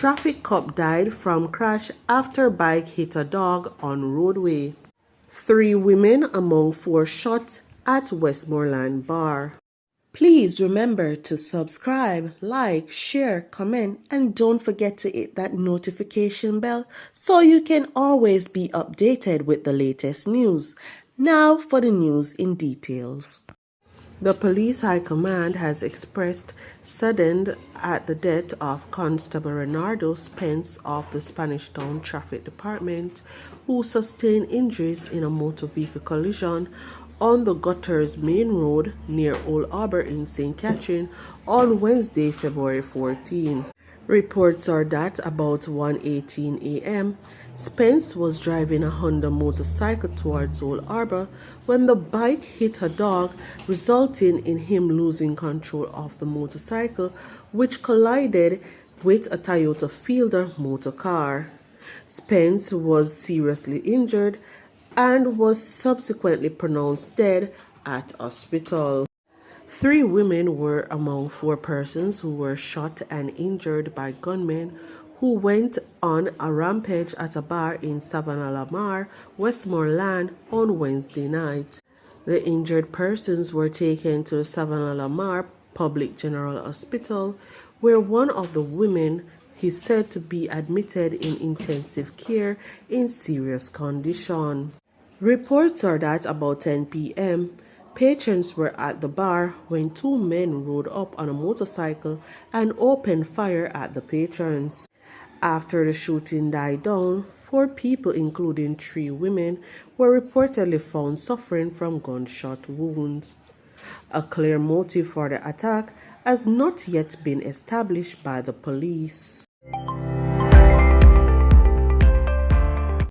Traffic cop died from crash after bike hit a dog on roadway. 3 women among 4 shot at Westmoreland bar. Please remember to subscribe, like, share, comment, and don't forget to hit that notification bell so you can always be updated with the latest news. Now for the news in details. The Police High Command has expressed saddened at the death of Constable Renardo Spence of the Spanish Town Traffic Department, who sustained injuries in a motor vehicle collision on the Gutters Main Road near Old Harbour in St. Catherine on Wednesday, February 14. Reports are that about 1:18 a.m., Spence was driving a Honda motorcycle towards Old Harbour when the bike hit a dog, resulting in him losing control of the motorcycle, which collided with a Toyota Fielder motor car. Spence was seriously injured and was subsequently pronounced dead at hospital. 3 women were among 4 persons who were shot and injured by gunmen who went on a rampage at a bar in Savannah-Lamar, Westmoreland on Wednesday night. The injured persons were taken to Savannah-Lamar Public General Hospital, where one of the women is said to be admitted in intensive care in serious condition. Reports are that about 10 p.m., patrons were at the bar when 2 men rode up on a motorcycle and opened fire at the patrons. After the shooting died down, 4 people, including 3 women, were reportedly found suffering from gunshot wounds. A clear motive for the attack has not yet been established by the police.